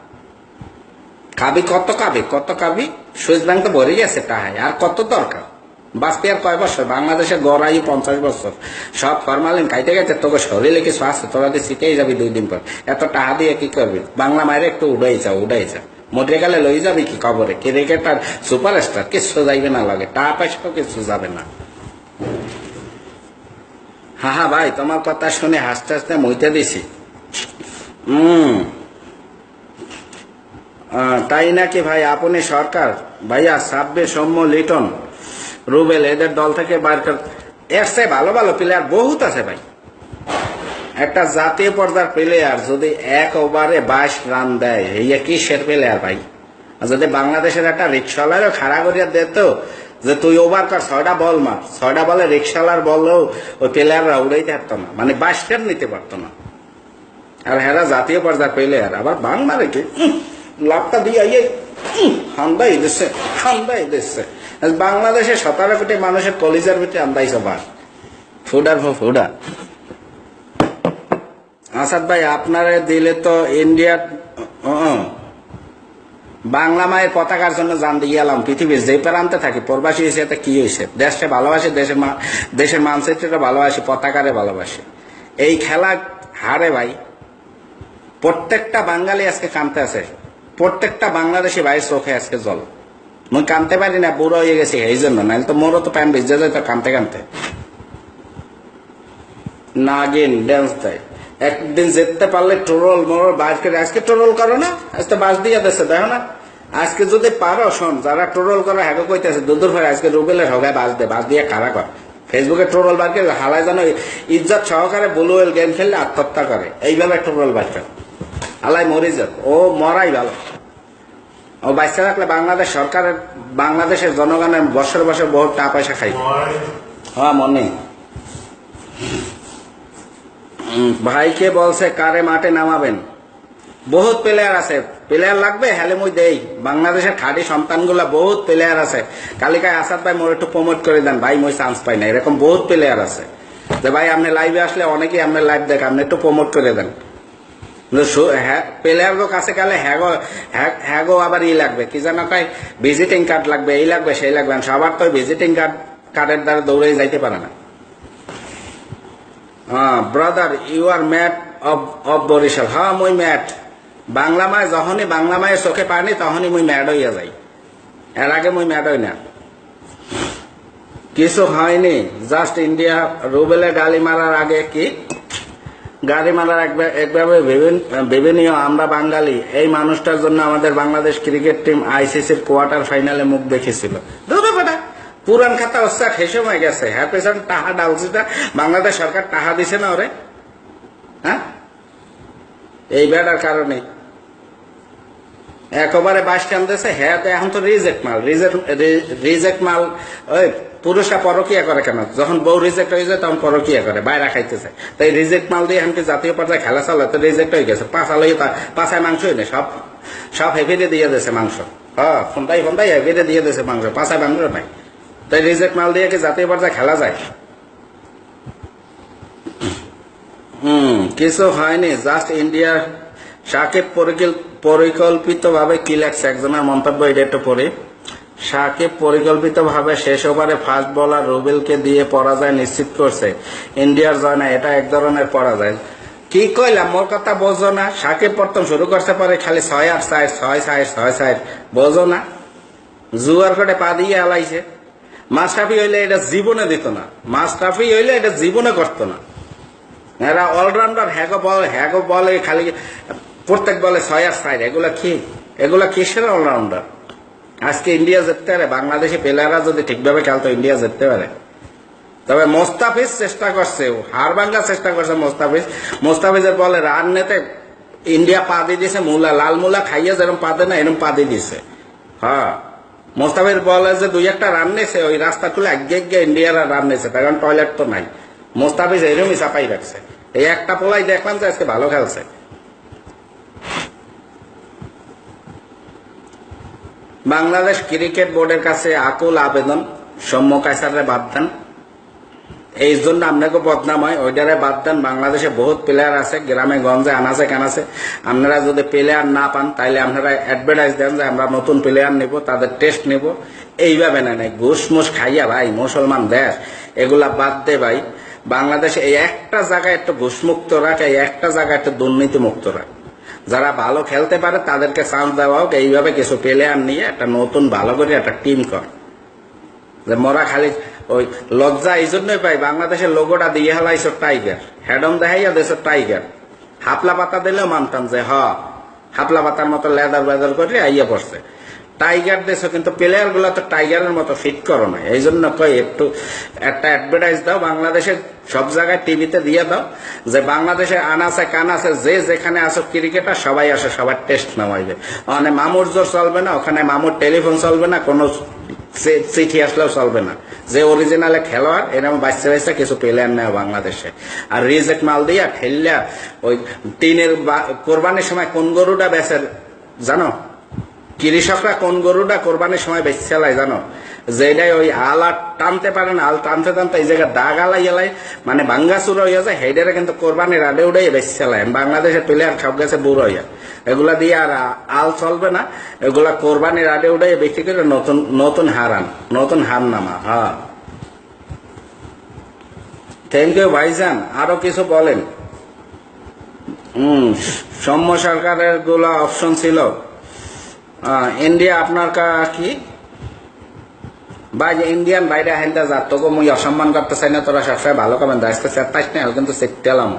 S1: খাবি কত খাবি? সুইস ব্যাংক তো ভরে গেছে টাহায়, আর কত দরকার? বাঁচতে আর কয় বছর? বাংলাদেশের গড়াই 50 বছর। সব ফরমালিন খাইতে গেছে, তোকে শরীরে কিছু আছে, তোরা দিয়ে ছিটেই যাবি 2 দিন পর। এত টাকা দিয়ে কি করবি? বাংলা মায়ের একটু উড়াই যা। মরে গেলে লই যাবি কি কবরে? ক্রিকেটার সুপারস্টার কিছু যাইবে না, লাগে টাকা পয়সাও কিছু যাবে না। হ্যাঁ ভাই, তোমার কথা শুনে হাসতে হাসতে মইতে দিছি। তাই নাকি ভাই? আপনি সরকার ভাইয়া সাব্বির, সৌম্য, লিটন, রুবেল এদের দল থেকে বার কর। এর চেয়ে ভালো ভালো প্লেয়ার বহুত আছে ভাই। একটা জাতীয় পর্যায়ের প্লেয়ার যদি 1 ওভারে 22 রান দেয়, এই কিসের প্লেয়ার ভাই? যদি বাংলাদেশের একটা রিক্সাওয়ালারও খাড়া করিয়া দিত যে তুই ওভার কর, 6টা বল মার, 6টা বলে রিক্সাওয়ালার বললেও ওই প্লেয়াররা উড়াইতে পারতো না, মানে 22 রান নিতে পারতো না। আর হেরা জাতীয় পর্যায়ের প্লেয়ার, আবার বাংলা রেখে লাভটা দিয়ে হান্দাই দিচ্ছে। বাংলাদেশে 17 কোটি মানুষের কলিজার ভিতরে আন্দাইছ বার ফুডা। আসাদ ভাই, আপনারে দিলে তো ইন্ডিয়ার বাংলা মায়ের পতাকার জন্য জান দিয়ে গেলাম। পৃথিবীর যে প্রান্তে থাকি, প্রবাসী হিসেবে কি হয়েছে? দেশকে ভালোবাসি, দেশের মানচিত্রটা ভালোবাসি, পতাকারে ভালোবাসি। এই খেলা হারে ভাই প্রত্যেকটা বাঙালি আজকে কানতে আছে, প্রত্যেকটা বাংলাদেশি ভাইয়ের চোখে আজকে জল। মুই কানতে পারি না, বুড়ো হয়ে গেছি এই জন্য, নাহলে তো মোরও তো প্যান ভিজে যায় তো কানতে। নাগিন ড্যান্স দেয়, একদিন যেতে পারলে ট্রোল মোরল বাস করে। আজকে ট্রোল করো না, আজকে বাস দিয়ে দিচ্ছে, দেখো না? আজকে যদি পারো, শোন, যারা ট্রোল করে হ্যাগো কইতেছে দুদূর ভাই, আজকে রুবেলের হগায় বাস দিয়ে খাড়া কর। ফেসবুকে ট্রোল বার করে হালায় যেন ইজ্জত সহকারে ব্লুওয়েল গেম খেললে আত্মহত্যা করে, এইভাবে ট্রোল বার করে আলাই মরি যাক। ও মরাই ভালো। ও বাচ্চা থাকলে বাংলাদেশ সরকারের, বাংলাদেশের জনগণের বছর বহু টাকা পয়সা খাই। হ্যাঁ মনে ভাইকে বলছে কারে মাঠে নামাবেন? বহুত প্লেয়ার আছে, প্লেয়ার লাগবে হেলে মুই দেই। বাংলাদেশের খাঁটি সন্তানগুলা বহুত প্লেয়ার আছে। কালিকায় আসাদ ভাই মোর একটু প্রমোট করে দেন ভাই, মই চান্স পাই না। এরকম বহুত প্লেয়ার আছে যে ভাই আপনি লাইভে আসলে অনেকেই আপনার লাইভ দেখে, আপনি একটু প্রমোট করে দেন। প্লেয়ার কাছে গেলে হ্যাগো আবার লাগবে কি জানো, তাই ভিজিটিং কার্ড লাগবে, এই লাগবে সেই লাগবে। সবার তো ভিজিটিং কার্ডের দ্বারা দৌড়ে যাইতে পারে না। Brother you are mat of Barishal. হ্যাঁ মুই ম্যাট। বাংলা মায় যখনই বাংলা মায়ের চোখে পানি তখনই মুই ম্যাড হইয়া যাই, এর আগে মুই ম্যাড হই না। কিছু হয়নি, জাস্ট ইন্ডিয়া। রুবেলে গালি মারার আগে কি গাড়ি মারার একভাবে ভেবে আমরা বাঙালি। এই মানুষটার জন্য আমাদের বাংলাদেশ ক্রিকেট টিম আইসিসির কোয়ার্টার ফাইনালে মুখ দেখেছিল। পুরান খাতা হচ্ছে শেষ হয়ে গেছে। হ্যাঁ পেছন টাহা ডালছে, বাংলাদেশ সরকার টাহা দিছে না ওরে। হ্যাঁ এই ব্যাটার কারণে একবারে 22 রান দিয়েছে। হ্যাঁ তো এখন তো রিজেক্ট মাল। ওই পুরুষরা পরকিয়া করে কেন? যখন বউ রিজেক্ট হয়ে যায় তখন পরকিয়া করে, বাইরে খাইতেছে। তাই রিজেক্ট মাল দিয়ে এমনকি জাতীয় পর্যায়ে খেলা চালা তো রিজেক্ট হয়ে গেছে। পাঁচায় মাংসই নেই, সব হেভিরে দিয়ে দিয়েছে মাংস। হ্যাঁ ফোনটাই হেভিরে দিয়ে দিয়েছে মাংস, পাঁচায় মাংস নাই। তাই রিজেক্ট মাল দিয়ে কি জাতীয় পর্যায়ে খেলা যায়? কিছু হয়নি, জাস্ট ইন্ডিয়া। সাকিব পরিকল্পিতভাবে কি লাগছে একজনের মন্তব্য, এটা একটু পরে। সাকিব পরিকল্পিতভাবে শেষ ওভারে ফাস্ট বোলার রুবেলকে দিয়ে পরাজয় নিশ্চিত করছে। ইন্ডিয়ার জয় না, এটা এক ধরনের পরাজয়। কি কইলাম, মোর কথা বোঝো না? সাকিব প্রথম শুরু করতে পারে খালি 6 আর 4, 6 বোঝো না? জুয়ার কোটে পা দিয়ে আলাইছে। মাশরাফি হইলে এটা জীবনে দিত না, মাশরাফি হইলে এটা জীবনে করতো না। এরা অলরাউন্ডার। হ্যাগো বলে খালি প্রত্যেক বলে 6 আর 4। এগুলা কিসের অলরাউন্ডার? আজকে ইন্ডিয়া জিততে পারে, বাংলাদেশি প্লেয়াররা যদি ঠিকভাবে খেলতো ইন্ডিয়া জিততে পারে। তবে মোস্তাফিজ চেষ্টা করছে, হার ভাঙ্গার চেষ্টা করছে মোস্তাফিজের বলে রান নিতে ইন্ডিয়া পা দিয়ে দিয়েছে। লাল মুলা খাইয়া যেরকম পা দেয় না, এরকম পা দিয়ে দিচ্ছে। হ্যাঁ মোস্তাফিজ বলে যে 2-1টা রান নিয়েছে, ওই রাস্তা খুলে আগে ইন্ডিয়ারা রান নিয়েছে, কারণ টয়লেট তো নাই। মোস্তাফিজ এরকমই চাপাই রাখছে। এই একটা পোলাই দেখলাম যে আজকে ভালো খেলছে। বাংলাদেশ ক্রিকেট বোর্ডের কাছে আকুল আবেদন, সৌম্য কায়সারে বাদ দেন। এই জন্য আপনাকে বদনাম হয়, ওইটারে বাদ দেন। বাংলাদেশে বহুত প্লেয়ার আছে, গ্রামে গঞ্জে আনাচে কানাচে। আপনারা যদি প্লেয়ার না পান তাইলে আপনারা অ্যাডভার্টাইজ দেন যে আমরা নতুন প্লেয়ার নিব, তাদের টেস্ট নিব। এইভাবে না নাই ঘুষ মুস খাইয়া ভাই, মুসলমান দেশ, এগুলা বাদ দে ভাই। বাংলাদেশে এই একটা জায়গায় একটু ঘুষমুক্ত রাখ, এই একটা জায়গায় একটু দুর্নীতি মুক্ত রাখ। যারা ভালো খেলতে পারে তাদেরকে চান্স দেওয়া হোক। এইভাবে কিছু প্লেয়ার নিয়ে একটা নতুন ভালো করে একটা টিম কর। যে মরা খালি ওই লজ্জা এই জন্যই পাই, বাংলাদেশের লোগোটা দিয়ে হেলাইছ টাইগার, হেডম দেখাইয়া দেশ টাইগার। হাপলা পাতা দিলেও মানতাম যে হাপলা পাতার মতো লেদার বেদার করে আইয়া পড়ছে। টাইগার দেশ, কিন্তু প্লেয়ার গুলো তো টাইগারের মতো ফিট করো না। এই জন্য কই একটু একটা অ্যাডভার্টাইজ দাও, বাংলাদেশের সব জায়গায় টিভিতে দিয়ে দাও যে বাংলাদেশে আনাচে কানাচে যে যেখানে আসো ক্রিকেটার সবাই আসে, সবার টেস্ট নামাইবে। ওখানে মামুর জোর চলবে না, ওখানে মামুর টেলিফোন চলবে না, কোনো চিঠি আসলেও চলবে না। যে অরিজিনালে খেলোয়াড় এরকম বাচ্চা বাচ্চা কিছু প্লেয়ার নেয় বাংলাদেশে। আর রিজেক্ট মাল দিয়া ঠেললা ওই টিনের কোরবানির সময় কোন গরুটা বেচে জানো? কৃষকরা কোন গরুটা কোরবানির সময় বেশি চালায় জানো? যেটাই ওই আল আর টানতে পারে না, আল টানতে টানতে এই জায়গায় দাগ আলাই এলাই মানে ভাঙ্গাচুরা হইয়া যায়, হেডারে কিন্তু কোরবানির আডে উড়াই বেশি চালায়। বাংলাদেশের প্লেয়ার সব গেছে বুড়ো হইয়া, এগুলা দিয়ে আর আল চলবে না। এগুলা কোরবানির আডে উড়াই বেশি করে নতুন নতুন হারান, নতুন হার নামা। হ্যাঁ, থ্যাংক ইউ ভাইজান। আরো কিছু বলেন। সৌম্য সরকারের গুলা অপশন ছিল। ইন্ডিয়া আপনার কি ভাই? ইন্ডিয়ান বাইরে হেলতে যা, তোকে মুই অসম্মান করতে চাই না, তোরা সবসময় ভালো কমেন আজকে চেতাইস না, কিন্তু চেতালাম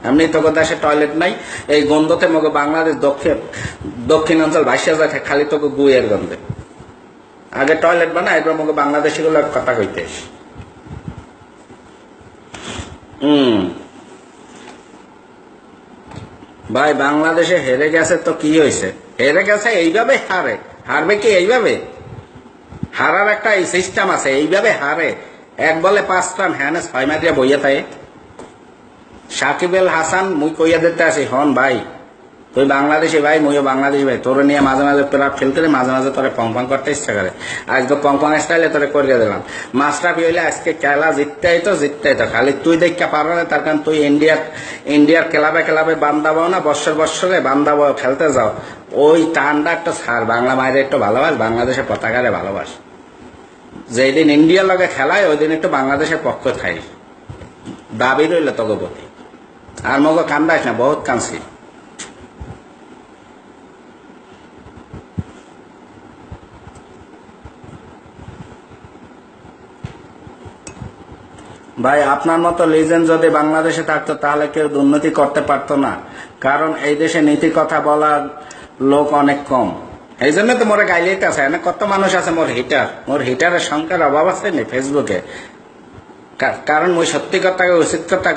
S1: এমনি তোকে দেশে টয়লেট নাই। এই গন্ধতে মগে বাংলাদেশ দক্ষিণাঞ্চল ভাইসা যায় খালি তোকে গুয়ের গন্ধে। আগে টয়লেট বানা, এরপর মগে বাংলাদেশি গুলো কথা কইতে। ভাই বাংলাদেশে হেরে গেছে তো কি হয়েছে? হেরে গেছে এইভাবে হারবে কি এইভাবে? হারার একটা সিস্টেম আছে, এইভাবে হারে। এক বলে 5 রান, হ্যাঁ 6 মারিয়া বইয়া থাকে। সাকিব আল হাসান মুই কইয়া দিতে আসি, হন ভাই তুই বাংলাদেশি ভাই, মুইও বাংলাদেশি ভাই, তোরে নিয়ে মাঝে মাঝে তোরা খেলতে, মাঝে মাঝে তোরে পং পং করতে ইচ্ছা করে। আজকে পং পং স্টাইলে তোরে করিয়া দিলাম। মাস্টারফি হইলে আজকে খেলা জিততেই তো খালি তুই দেখা পারো না, তার কারণ তুই ইন্ডিয়ার ক্লাবে ক্লাবে বান্দাবাও না, বৎসরে বান্দাবাও খেলতে যাও। ওই টানটা একটা ছাড়, বাংলা মায়ের একটু ভালোবাস, বাংলাদেশের পতাকারে ভালোবাস। যেদিন ইন্ডিয়ার লগে খেলায় ওই দিন একটু বাংলাদেশের পক্ষ খাই, দাবি রইল তোকে প্রতি। আর মগো কান্দাইস না, বহুত কাঁদছি। ভাই আপনার মতো লিজেন্ড যদি বাংলাদেশে থাকতো তাহলে কেউ দুর্নীতি করতে পারতো না, কারণ এই দেশে নীতি কথা বলার লোক অনেক কম। এই জন্য তো মোরে গাইলেই আছে না, কত মানুষ আছে মোর হিটারের সংখ্যার অভাব আছে না ফেসবুকে। কারণ ওই সত্যি কথা উচিত কথা